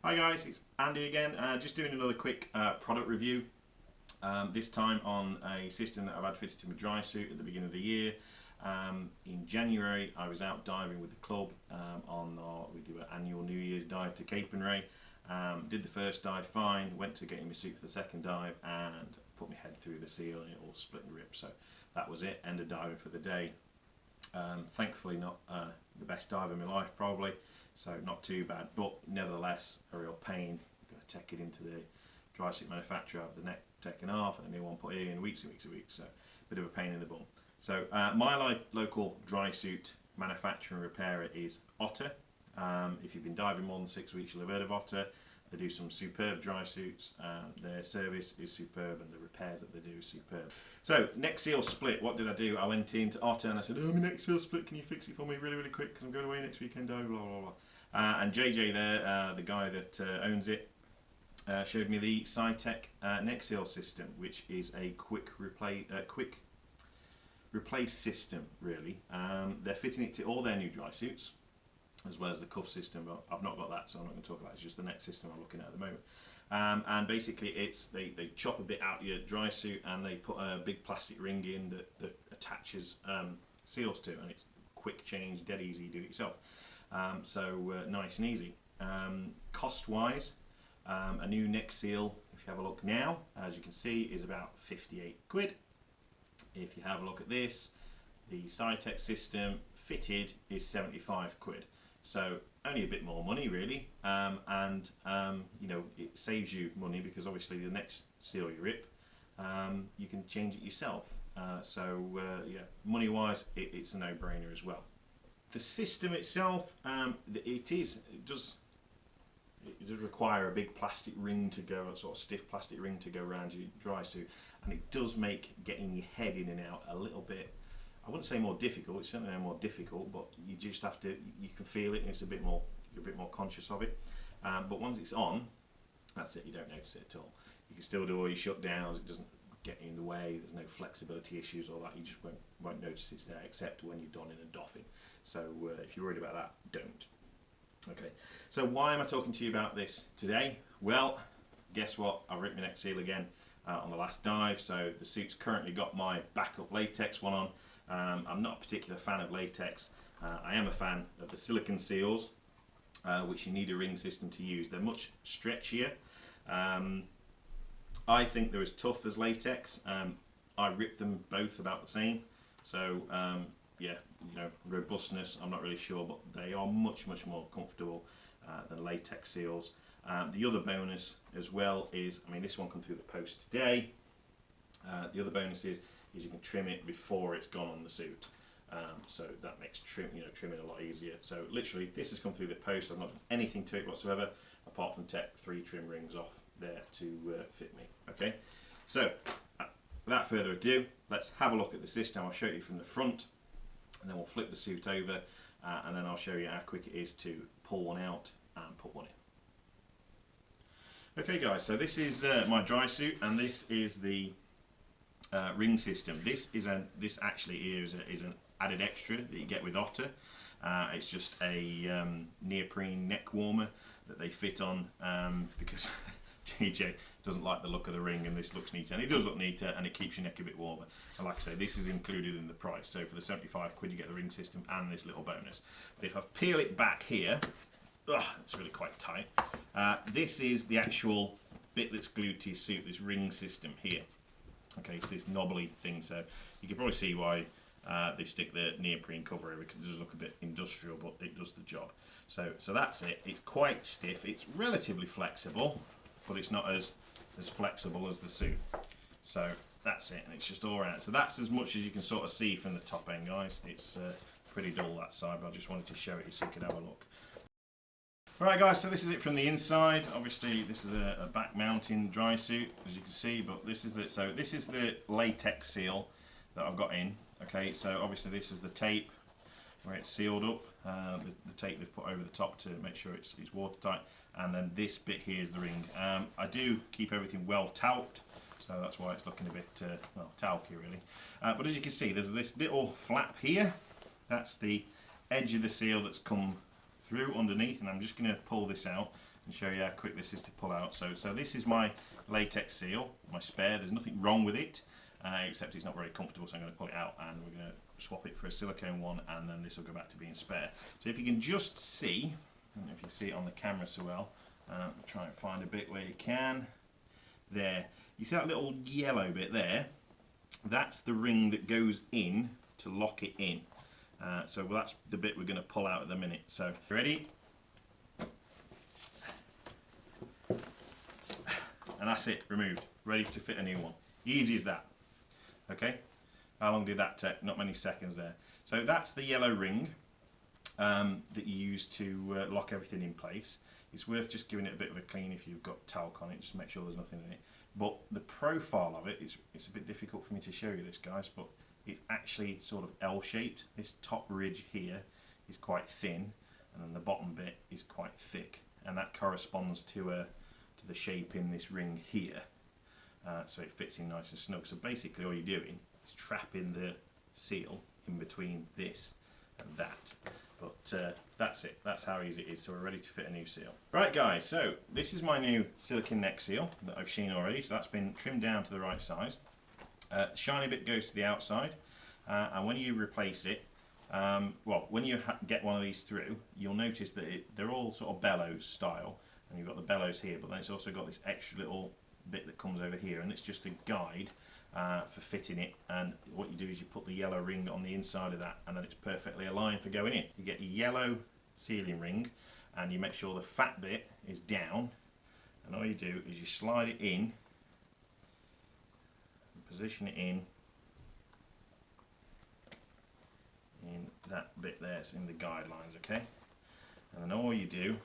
Hi guys, it's Andy again, just doing another quick product review, this time on a system that I've had fitted to my Drysuit at the beginning of the year. In January I was out diving with the club we do an annual New Year's dive to Capernwray. Did the first dive fine, went to getting my suit for the second dive and put my head through the seal and it all split and ripped, so that was it, end of diving for the day. Thankfully not the best dive of my life probably, so not too bad, but nevertheless a real pain. Got to take it into the Drysuit manufacturer, have the neck taken off and a new one put in weeks and weeks and weeks, so a bit of a pain in the bum. So my local Drysuit manufacturer and repairer is Otter. If you've been diving more than 6 weeks you'll have heard of Otter. They do some superb dry suits, their service is superb and the repairs that they do is superb. So, neck seal split, what did I do? I went into Otter and I said, oh, my neck seal split, can you fix it for me really quick because I'm going away next weekend, blah blah blah. And JJ there, the guy that owns it, showed me the Sitech neck seal system, which is a quick replace system really. They're fitting it to all their new dry suits, as well as the cuff system, but I've not got that, so I'm not going to talk about it. It's just the neck system I'm looking at the moment. And basically it's they chop a bit out your dry suit and they put a big plastic ring in that attaches seals to, and it's quick change, dead easy, do it yourself. Nice and easy. Cost wise, a new neck seal, if you have a look now, as you can see, is about 58 quid. If you have a look at this, the Sitech system fitted is 75 quid. So only a bit more money really, you know, it saves you money because obviously the next seal you rip, you can change it yourself. Yeah, money wise it's a no-brainer as well. The system itself, it does require a big plastic ring to go, a sort of stiff plastic ring to go around your dry suit, and it does make getting your head in and out a little bit, I wouldn't say more difficult, it's certainly more difficult, but you just have to, you can feel it and it's you're a bit more conscious of it. But once it's on, that's it, you don't notice it at all. You can still do all your shutdowns, it doesn't get in the way, there's no flexibility issues or that, you just won't notice it's there except when you're donning and doffing. So if you're worried about that, don't. Okay, so why am I talking to you about this today? Well, guess what, I've ripped my neck seal again on the last dive, so the suit's currently got my backup latex one on. I'm not a particular fan of latex. I am a fan of the silicone seals, which you need a ring system to use. They're much stretchier. I think they're as tough as latex. I rip them both about the same. So yeah, you know, robustness, I'm not really sure, but they are much more comfortable than latex seals. The other bonus as well is, I mean, this one come through the post today. The other bonus is you can trim it before it's gone on the suit, so that makes trimming a lot easier. So literally this has come through the post, I've not done anything to it whatsoever apart from take 3 trim rings off there to fit me. Okay, so without further ado, let's have a look at the system. I'll show you from the front and then we'll flip the suit over and then I'll show you how quick it is to pull one out and put one in. Okay guys, so this is my dry suit and this is the ring system. This actually is an added extra that you get with Otter. It's just a neoprene neck warmer that they fit on because JJ doesn't like the look of the ring and this looks neater, and it does look neater and it keeps your neck a bit warmer. And like I say, this is included in the price, so for the 75 quid you get the ring system and this little bonus. But if I peel it back here, it's really quite tight. This is the actual bit that's glued to your suit, this ring system here. Okay, it's this knobbly thing, so you can probably see why they stick the neoprene cover over, because it does look a bit industrial, but it does the job. So that's it. It's quite stiff. It's relatively flexible, but it's not as flexible as the suit. So that's it, and it's just all around. So that's as much as you can sort of see from the top end, guys. It's pretty dull that side, but I just wanted to show it so you could have a look. Alright guys, so this is it from the inside. Obviously this is a back mounting dry suit, as you can see, but this is the latex seal that I've got in. Okay, so obviously this is the tape where it's sealed up, the tape they've put over the top to make sure it's watertight, and then this bit here is the ring. I do keep everything well talked, so that's why it's looking a bit well, talky really. But as you can see, there's this little flap here. That's the edge of the seal that's come through underneath, and I'm just going to pull this out and show you how quick this is to pull out. So this is my latex seal, my spare. There's nothing wrong with it, except it's not very comfortable, so I'm going to pull it out and we're going to swap it for a silicone one, and then this will go back to being spare. So if you can just see, I don't know if you see it on the camera so well, try and find a bit where you can. There, you see that little yellow bit there? That's the ring that goes in to lock it in. So that's the bit we're going to pull out at the minute. So ready? And that's it, removed, ready to fit a new one. Easy as that. Okay, how long did that take? Not many seconds there. So that's the yellow ring that you use to lock everything in place. It's worth just giving it a bit of a clean if you've got talc on it, just make sure there's nothing in it. But the profile of it, it's a bit difficult for me to show you this, guys, but it's actually sort of L-shaped. This top ridge here is quite thin, and then the bottom bit is quite thick, and that corresponds to the shape in this ring here. So it fits in nice and snug. So basically all you're doing is trapping the seal in between this and that. But that's it, that's how easy it is. So we're ready to fit a new seal. Right guys, so this is my new silicone neck seal that I've seen already. So that's been trimmed down to the right size. The shiny bit goes to the outside, and when you replace it, well, when you get one of these through, you'll notice that they're all sort of bellows style, and you've got the bellows here, but then it's also got this extra little bit that comes over here, and it's just a guide for fitting it. And what you do is you put the yellow ring on the inside of that, and then it's perfectly aligned for going in. You get your yellow sealing ring, and you make sure the fat bit is down, and all you do is you slide it in, position it in that bit there, it's in the guidelines, okay? And then all you do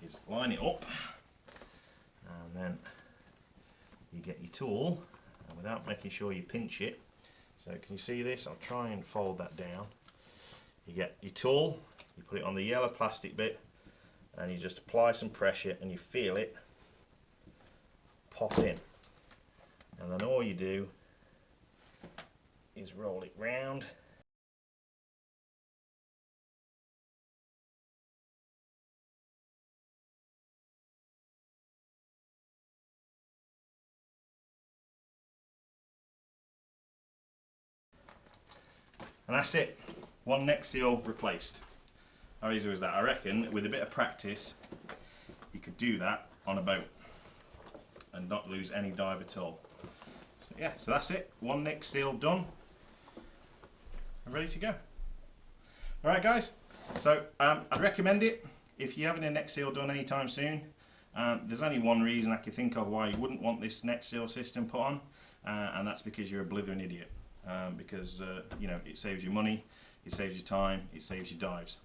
is line it up, and then you get your tool, and without making sure you pinch it, so can you see this? I'll try and fold that down. You get your tool, you put it on the yellow plastic bit, and you just apply some pressure, and you feel it pop in. And then all you do is roll it round. And that's it. One neck seal replaced. How easy was that? I reckon with a bit of practice you could do that on a boat and not lose any dive at all. So yeah, so that's it. One neck seal done and ready to go. Alright guys, so I'd recommend it if you're having a neck seal done anytime soon. There's only one reason I can think of why you wouldn't want this neck seal system put on, and that's because you're a blithering idiot. Because you know, it saves you money, it saves you time, it saves you dives.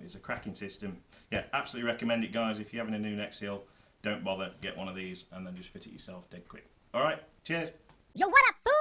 It's a cracking system. Yeah, absolutely recommend it guys. If you're having a new neck seal, don't bother, get one of these and then just fit it yourself dead quick. Alright, cheers. Yo, what up, fool?